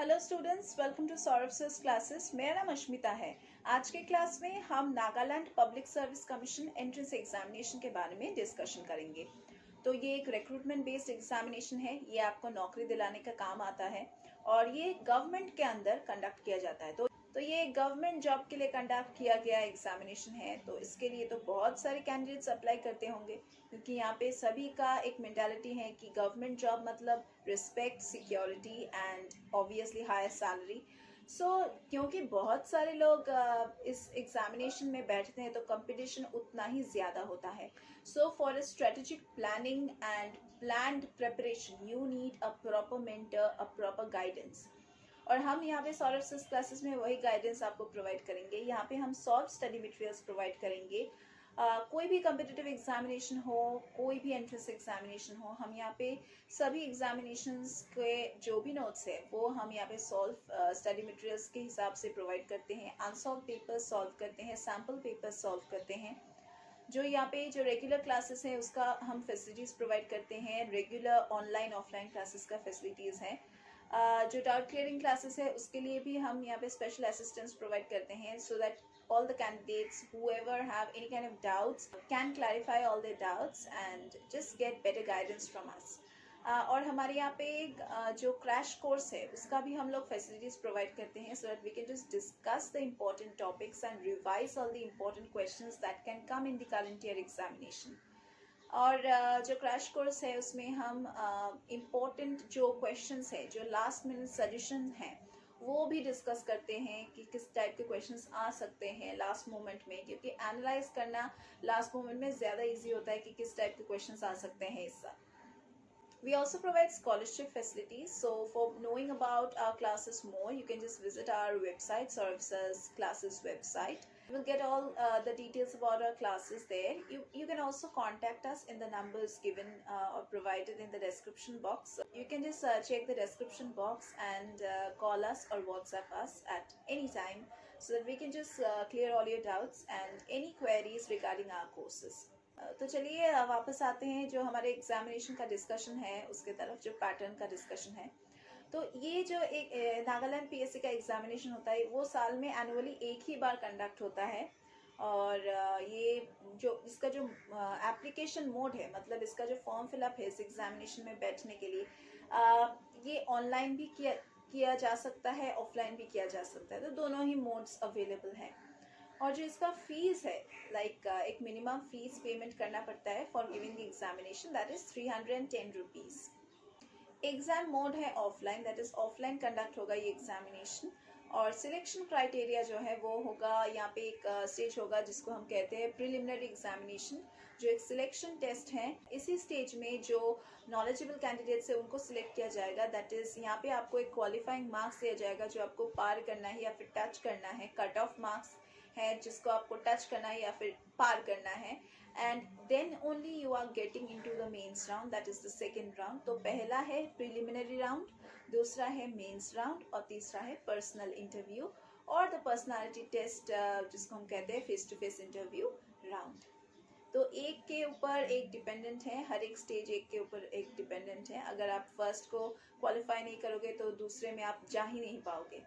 Hello students, welcome to Saurabh sir's classes. मेरा नाम अश्मिता है। आज के क्लास में हम Nagaland public service commission entrance examination के बारे में डिस्कशन करेंगे। तो ये एक रिक्रूटमेंट बेस्ड एग्जामिनेशन है। ये आपको नौकरी दिलाने का काम आता है और ये गवर्नमेंट के अंदर कंडक्ट किया जाता है। तो ये गवर्नमेंट जॉब के लिए कंडक्ट किया गया एग्जामिनेशन है। तो इसके लिए तो बहुत सारे कैंडिडेट्स अप्लाई करते होंगे, क्योंकि यहाँ पे सभी का एक मेंटालिटी है कि गवर्नमेंट जॉब मतलब respect, security and obviously higher salary. क्योंकि बहुत सारे लोग इस एग्जामिनेशन में बैठते हैं तो कंपटीशन उतना ही ज़्यादा होता है। So for a strategic planning and planned preparation you need a proper mentor, a proper guidance. और हम यहाँ पे सौरभ सर्स क्लासेस में वही गाइडेंस आपको प्रोवाइड करेंगे। यहाँ पे हम सॉल्व स्टडी मटेरियल्स प्रोवाइड करेंगे। कोई भी कम्पिटिटिव एग्जामिनेशन हो, कोई भी एंट्रेंस एग्जामिनेशन हो, हम यहाँ पे सभी एग्जामिनेशंस के जो भी नोट्स है वो हम यहाँ पे सॉल्व स्टडी मटेरियल्स के हिसाब से प्रोवाइड करते हैं। अनसॉल्व पेपर सॉल्व करते हैं, सैम्पल पेपर सॉल्व करते हैं। जो यहाँ पे जो रेगुलर क्लासेस है उसका हम फैसिलिटीज़ प्रोवाइड करते हैं। रेगुलर ऑनलाइन ऑफलाइन क्लासेस का फैसिलिटीज़ है। जो डाउट क्लियरिंग क्लासेस है उसके लिए भी हम यहाँ पे स्पेशल असिस्टेंस प्रोवाइड करते हैं, so that all the candidates whoever have any kind of doubts can clarify all their doubts and just get better guidance from us. और हमारे यहाँ पे जो क्रैश कोर्स है उसका भी हम लोग फैसिलिटीज प्रोवाइड करते हैं, so that we can just discuss the important topics and revise all the important questions that can come in the current year examination. और जो क्रैश कोर्स है उसमें हम इम्पोर्टेंट जो क्वेश्चंस है, जो लास्ट मिनट सजेशन हैं, वो भी डिस्कस करते हैं कि किस टाइप के क्वेश्चंस आ सकते हैं लास्ट मोमेंट में, क्योंकि एनालाइज करना लास्ट मोमेंट में ज़्यादा इजी होता है कि किस टाइप के क्वेश्चंस आ सकते हैं इससे। We also provide scholarship facilities. So for knowing about our classes more, you can just visit our website, Saurabh Sir's classes website. You will get all the details about our classes there. You can also contact us in the numbers given or provided in the description box. You can just check the description box and call us or WhatsApp us at any time, so that we can just clear all your doubts and any queries regarding our courses. तो चलिए वापस आते हैं जो हमारे examination का discussion है उसके तरफ, जो पैटर्न का डिस्कशन है। तो ये जो एक नागालैंड पीएससी का एग्जामिनेशन होता है वो साल में एनुअली एक ही बार कंडक्ट होता है। और ये जो इसका जो एप्लीकेशन मोड है, मतलब इसका जो फॉर्म फिलअप है इस एग्जामिनेशन में बैठने के लिए, ये ऑनलाइन भी किया जा सकता है, ऑफलाइन भी किया जा सकता है। तो दोनों ही मोड्स अवेलेबल हैं। और जो इसका फीस है, एक मिनिमम फीस पेमेंट करना पड़ता है for giving the examination, that is 310 rupees. Exam mode है offline, that is offline conduct होगा ये एग्जामिनेशन। और सिलेक्शन क्राइटेरिया जो है वो होगा, यहाँ पे एक स्टेज होगा जिसको हम कहते हैं प्रिलिमिनरी एग्जामिनेशन, जो एक सिलेक्शन टेस्ट है। इसी स्टेज में जो नॉलेजेबल कैंडिडेट्स है उनको सिलेक्ट किया जाएगा। दैट इज यहाँ पे आपको एक क्वालिफाइंग मार्क्स दिया जाएगा जो आपको पार करना है या फिर टच करना है। कट ऑफ मार्क्स है जिसको आपको टच करना है या फिर पार करना है, and then only you are getting into the mains round, that is the second round. तो पहला है प्रिलिमिनरी राउंड, दूसरा है मेंस राउंड और तीसरा है पर्सनल इंटरव्यू और द पर्सनालिटी टेस्ट, जिसको हम कहते हैं face to face interview round. तो एक के ऊपर एक डिपेंडेंट है, हर एक स्टेज एक के ऊपर एक डिपेंडेंट है। अगर आप फर्स्ट को क्वालिफाई नहीं करोगे तो दूसरे में आप जा ही नहीं पाओगे।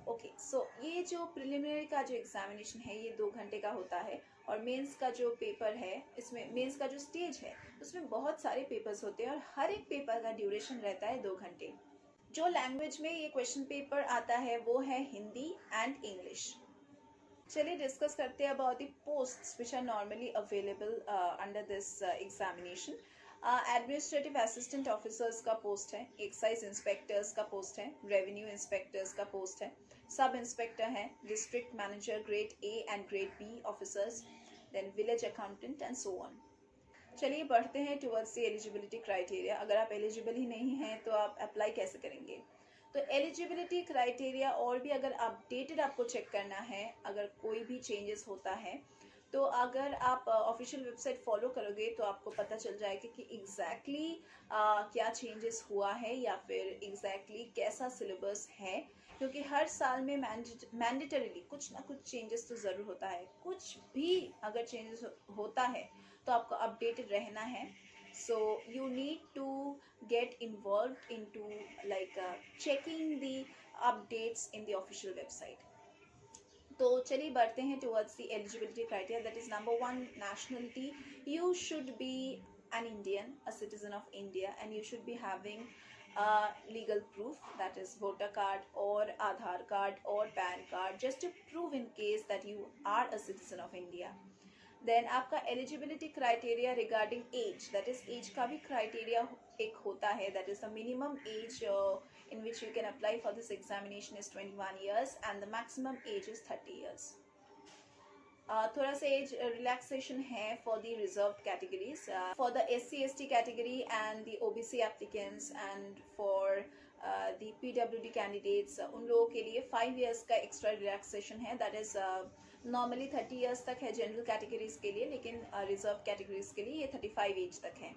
ओके, सो ये जो प्रिलिमिनरी का जो एग्जामिनेशन है ये 2 घंटे का होता है। और मेंस का जो पेपर है, इसमें मेंस का जो स्टेज है उसमें बहुत सारे पेपर्स होते हैं और हर एक पेपर का ड्यूरेशन रहता है 2 घंटे। जो लैंग्वेज में ये क्वेश्चन पेपर आता है वो है हिंदी एंड इंग्लिश। चलिए डिस्कस करते हैं about the posts which are normally available under this examination. Administrative assistant officers का पोस्ट है, एक्साइज इंस्पेक्टर्स का पोस्ट है, रेवेन्यू इंस्पेक्टर्स का पोस्ट है, सब इंस्पेक्टर है, district manager grade A and grade B officers, then village accountant and so on. चलिए बढ़ते हैं टुवर्ड्स द एलिजिबिलिटी क्राइटेरिया। अगर आप एलिजिबल ही नहीं हैं तो आप अप्लाई कैसे करेंगे? तो एलिजिबिलिटी क्राइटेरिया और भी अगर अपडेटेड आपको चेक करना है, अगर कोई भी चेंजेस होता है, तो अगर आप ऑफिशियल वेबसाइट फॉलो करोगे तो आपको पता चल जाएगा कि एग्जैक्टली क्या चेंजेस हुआ है या फिर एग्जैक्टली कैसा सिलेबस है, क्योंकि हर साल में मैंडेटरीली कुछ ना कुछ चेंजेस तो ज़रूर होता है। कुछ भी अगर चेंजेस होता है तो आपको अपडेटेड रहना है। So you need to get involved into like checking the updates in the official website. तो चलिए बढ़ते हैं towards the eligibility criteria. That is number one, nationality. You should be an Indian, a citizen of India, and you should be having legal proof, that is voter card or Aadhaar card or PAN card, just to prove in case that you are a citizen of India. Then आपका eligibility criteria regarding age, that is age का भी criteria एक होता है, that is the minimum age in which you can apply for this examination is 21 years and the maximum age is 30 years. थोड़ा सा age relaxation है for the reserved categories, for the SC/ST category and the OBC applicants and for the PWD candidates, उन लोगों के लिए 5 years का extra relaxation है. That is normally 30 years तक है जनरल कैटेगरीज के लिए, लेकिन रिजर्व कैटेगरीज के लिए ये 35 एज तक है.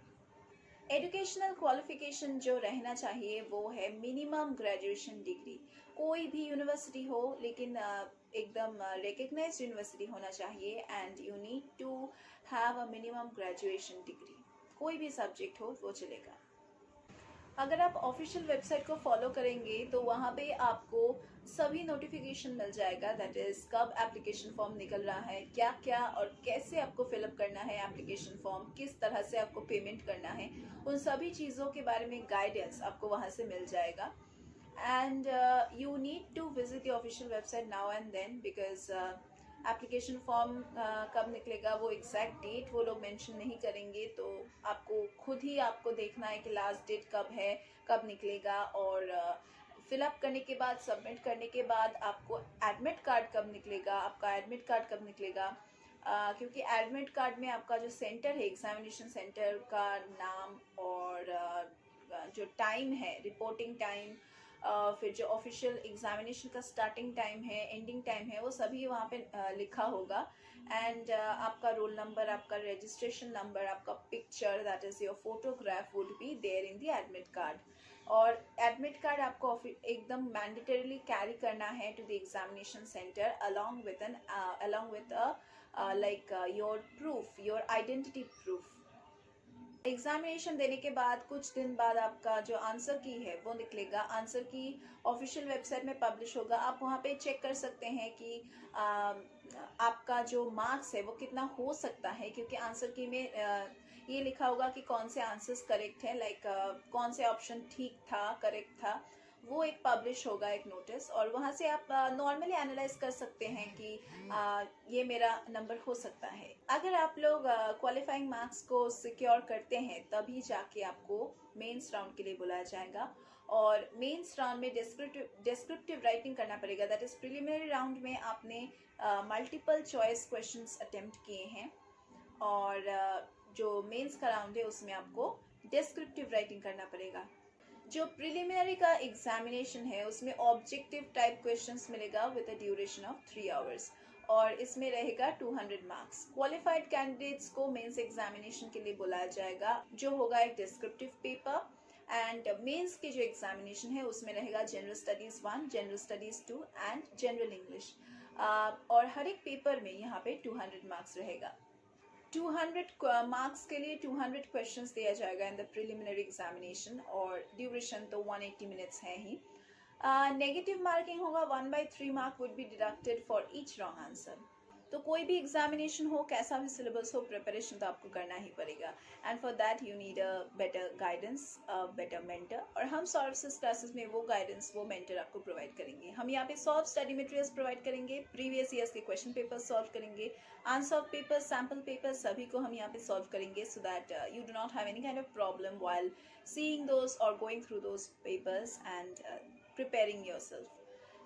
एजुकेशनल क्वालिफिकेशन जो रहना चाहिए वो है मिनिमम ग्रेजुएशन डिग्री. कोई भी यूनिवर्सिटी हो, लेकिन एकदम रिकग्नाइज्ड यूनिवर्सिटी होना चाहिए. And you need to have a minimum graduation degree. कोई भी सब्जेक्ट हो वो चलेगा. अगर आप ऑफिशियल वेबसाइट को फॉलो करेंगे तो वहाँ पे आपको सभी नोटिफिकेशन मिल जाएगा, दैट इज कब एप्लीकेशन फॉर्म निकल रहा है, क्या क्या और कैसे आपको फिलअप करना है एप्लीकेशन फॉर्म, किस तरह से आपको पेमेंट करना है, उन सभी चीज़ों के बारे में गाइडेंस आपको वहाँ से मिल जाएगा. And you need to visit the official website now and then, because application form कब निकलेगा वो एग्जैक्ट डेट वो लोग मेंशन नहीं करेंगे, तो आपको खुद ही आपको देखना है कि लास्ट डेट कब है, कब निकलेगा. और फिलअप करने के बाद, सबमिट करने के बाद आपको एडमिट कार्ड कब निकलेगा, आपका एडमिट कार्ड कब निकलेगा, क्योंकि एडमिट कार्ड में आपका जो सेंटर है, एग्जामिनेशन सेंटर का नाम और जो टाइम है, रिपोर्टिंग टाइम, फिर जो ऑफिशियल एग्जामिनेशन का स्टार्टिंग टाइम है, एंडिंग टाइम है, वो सभी वहाँ पे लिखा होगा. एंड आपका रोल नंबर, आपका रजिस्ट्रेशन नंबर, आपका picture, that is your photograph would be there in the admit card. और एडमिट कार्ड आपको एकदम मैंडेटरीली कैरी करना है to the examination centre along with like your proof, your identity proof. Examination देने के बाद कुछ दिन बाद आपका जो आंसर की है वो निकलेगा. आंसर की ऑफिशियल वेबसाइट में पब्लिश होगा. आप वहाँ पे चेक कर सकते हैं कि आपका जो मार्क्स है वो कितना हो सकता है, क्योंकि आंसर की में ये लिखा होगा कि कौन से आंसर्स करेक्ट है, लाइक कौन से ऑप्शन ठीक था, करेक्ट था. वो एक पब्लिश होगा, एक नोटिस, और वहाँ से आप नॉर्मली एनालाइज कर सकते हैं कि ये मेरा नंबर हो सकता है. अगर आप लोग क्वालिफाइंग मार्क्स को सिक्योर करते हैं तभी जाके आपको मेंस राउंड के लिए बुलाया जाएगा. और मेंस राउंड में डिस्क्रिप्टिव राइटिंग करना पड़ेगा. दैट इज प्रिलिमिनरी राउंड में आपने मल्टीपल चॉइस क्वेश्चंस अटेम्प्ट किए हैं, और जो मेंस का राउंड है उसमें आपको डिस्क्रिप्टिव राइटिंग करना पड़ेगा. जो प्रिलिमिनरी का एग्जामिनेशन है उसमें ऑब्जेक्टिव टाइप क्वेश्चंस मिलेगा with a duration of 3 hours, और इसमें रहेगा 200 मार्क्स. क्वालिफाइड कैंडिडेट्स को मेंस एग्जामिनेशन के लिए बुलाया जाएगा, जो होगा एक डिस्क्रिप्टिव पेपर. एंड मेंस के जो एग्जामिनेशन है उसमें रहेगा general studies 1, general studies 2 and general English. और हर एक पेपर में यहाँ पे 200 मार्क्स रहेगा. 200 मार्क्स के लिए 200 क्वेश्चंस दिया जाएगा इन द प्रिलिमिनरी एग्जामिनेशन, और ड्यूरेशन तो 180 मिनट्स है ही. नेगेटिव मार्किंग होगा, 1/3 Mark would be deducted for each wrong answer. तो कोई भी एग्जामिनेशन हो, कैसा भी सिलेबस हो, प्रिपरेशन तो आपको करना ही पड़ेगा. And for that you need a better guidance, better mentor. और हम सर्विसेज क्लासेस में वो गाइडेंस, वो मेंटर आपको प्रोवाइड करेंगे. हम यहाँ पे सॉल्व स्टडी मटेरियल्स प्रोवाइड करेंगे, प्रीवियस ईयर्स के क्वेश्चन पेपर सॉल्व करेंगे, आंसर पेपर, सैम्पल पेपर, सभी को हम यहाँ पे सॉल्व करेंगे, so that you do not have any kind of problem while seeing those और going through those papers and preparing yourself.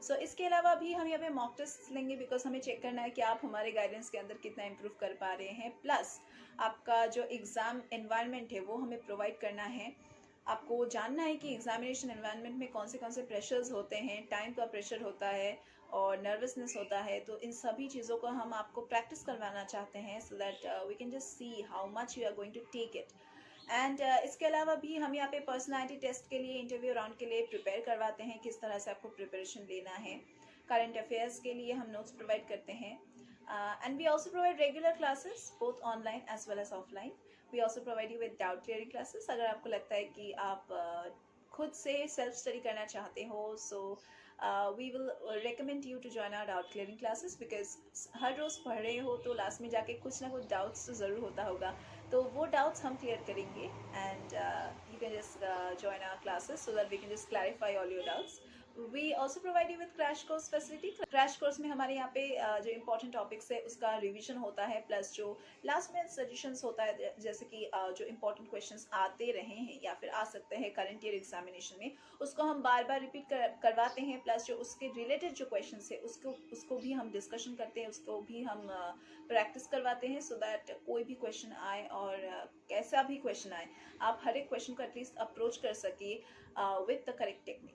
So इसके अलावा भी हम यहाँ पे मॉक टेस्ट लेंगे, बिकॉज हमें चेक करना है कि आप हमारे गाइडेंस के अंदर कितना इम्प्रूव कर पा रहे हैं. प्लस आपका जो एग्ज़ाम एनवायरनमेंट है वो हमें प्रोवाइड करना है. आपको जानना है कि एग्जामिनेशन एनवायरनमेंट में कौन से प्रेशर्स होते हैं, टाइम का प्रेशर होता है और नर्वसनेस होता है. तो इन सभी चीज़ों को हम आपको प्रैक्टिस करवाना चाहते हैं, so that we can just see how much you are going to take it. And इसके अलावा भी हम यहाँ पे पर्सनालिटी टेस्ट के लिए, इंटरव्यू राउंड के लिए प्रिपेयर करवाते हैं, किस तरह से आपको प्रिपरेशन लेना है. करंट अफेयर्स के लिए हम नोट्स प्रोवाइड करते हैं. And we also provide regular classes both online as well as offline. We also provide you with doubt clearing classes. अगर आपको लगता है कि आप खुद से सेल्फ स्टडी करना चाहते हो, so we will recommend you to join our doubt clearing classes, because हर रोज़ पढ़ रहे हो तो लास्ट में जाके कुछ ना कुछ डाउट्स तो ज़रूर होता होगा, तो वो डाउट्स हम क्लियर करेंगे. And you can just join our classes so that we can just clarify all your doubts. We also provide you with crash course facility. Crash course में हमारे यहाँ पे जो इंपॉर्टेंट टॉपिक्स है उसका रिविजन होता है, प्लस जो लास्ट में सजेशंस होता है, जैसे कि जो इंपॉर्टेंट क्वेश्चंस आते रहे हैं या फिर आ सकते हैं करंट ईयर एग्जामिनेशन में, उसको हम बार बार रिपीट करवाते हैं. प्लस जो उसके रिलेटेड जो क्वेश्चंस है उसको भी हम डिस्कशन करते हैं, उसको भी हम प्रैक्टिस करवाते हैं, सो दैट कोई भी क्वेश्चन आए और कैसा भी क्वेश्चन आए, आप हर एक क्वेश्चन को एटलीस्ट अप्रोच कर सके with the correct technique.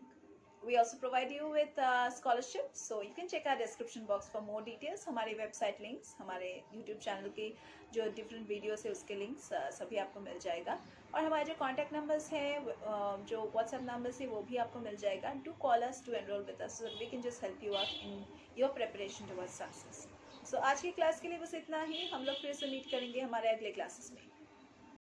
We also provide you with scholarship, so you can check our description box for more details. हमारे वेबसाइट लिंक्स, हमारे यूट्यूब चैनल के जो डिफरेंट वीडियोस है उसके लिंक्स सभी आपको मिल जाएगा. और हमारे जो कॉन्टैक्ट नंबर्स हैं, जो व्हाट्सएप नंबर्स है, वो भी आपको मिल जाएगा. Do call us to enroll with us so that we can just help you out in your preparation towards success. So आज की क्लास के लिए बस इतना ही. हम लोग फिर से मीट करेंगे हमारे अगले क्लासेस में.